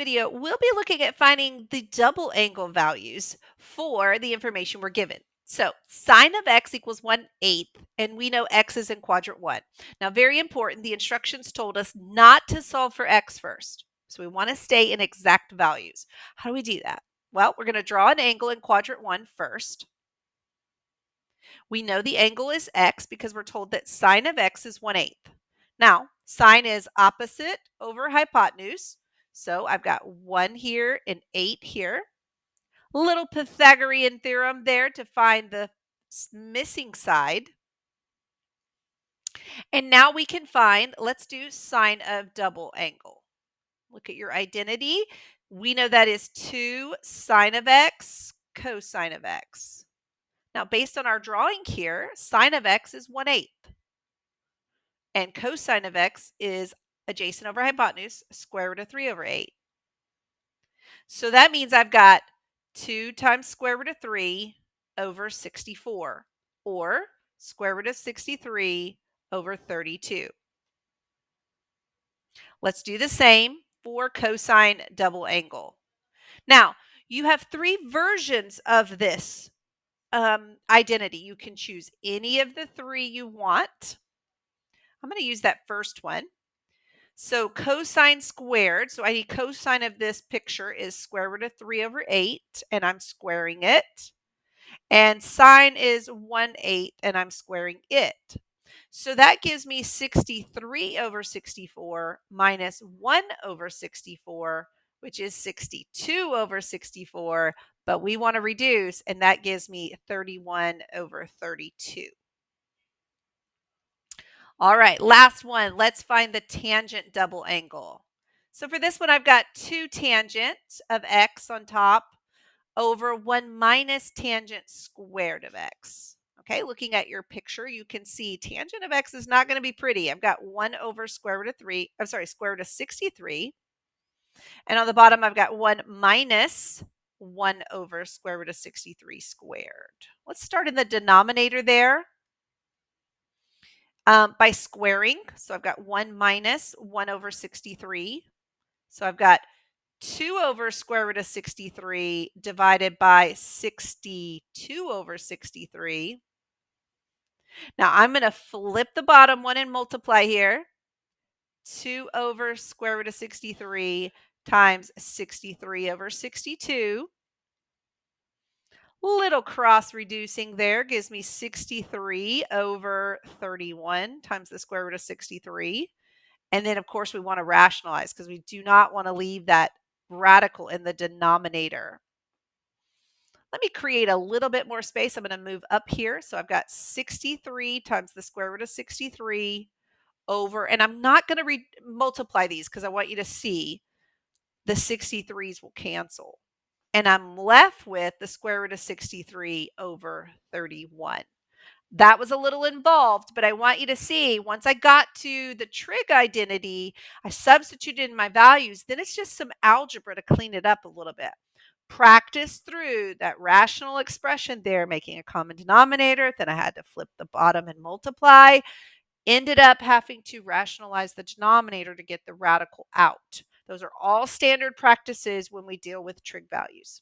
video, we'll be looking at finding the double angle values for the information we're given. So sine of x equals 1/8, and we know x is in quadrant 1. Now, very important, the instructions told us not to solve for x first. So we want to stay in exact values. How do we do that? Well, we're going to draw an angle in quadrant 1 first. We know the angle is x because we're told that sine of x is 1/8. Now, sine is opposite over hypotenuse. So I've got 1 here and 8 here. Little Pythagorean theorem there to find the missing side. And now we can find, let's do sine of double angle. Look at your identity. We know that is 2 sine of x cosine of x. Now, based on our drawing here, sine of x is 1/8. And cosine of x is adjacent over hypotenuse, square root of 3 over 8. So that means I've got 2 times square root of 3 over 64, or square root of 63 over 32. Let's do the same for cosine double angle. Now, you have 3 versions of this identity. You can choose any of the 3 you want. I'm going to use that first one. So cosine squared, so I need cosine of this picture is square root of 3 over 8, and I'm squaring it. And sine is 1/8, and I'm squaring it. So that gives me 63 over 64 minus 1 over 64, which is 62 over 64, but we want to reduce, and that gives me 31 over 32. All right, last one. Let's find the tangent double angle. So for this one, I've got 2 tangent of x on top over 1 minus tangent squared of x. Okay, looking at your picture, you can see tangent of x is not going to be pretty. I've got 1 over square root of 3, I'm sorry, square root of 63. And on the bottom, I've got 1 minus 1 over square root of 63 squared. Let's start in the denominator there. By squaring. So I've got 1 minus 1 over 63. So I've got 2 over square root of 63 divided by 62 over 63. Now I'm going to flip the bottom one and multiply here. 2 over square root of 63 times 63 over 62. Little cross reducing there gives me 63 over 31 times the square root of 63. And then, of course, we want to rationalize because we do not want to leave that radical in the denominator. Let me create a little bit more space. I'm going to move up here. So I've got 63 times the square root of 63 over, and I'm not going to multiply these because I want you to see the 63s will cancel. And I'm left with the square root of 63 over 31. That was a little involved, but I want you to see once I got to the trig identity, I substituted in my values. Then it's just some algebra to clean it up a little bit. Practice through that rational expression there, making a common denominator. Then I had to flip the bottom and multiply. Ended up having to rationalize the denominator to get the radical out. Those are all standard practices when we deal with trig values.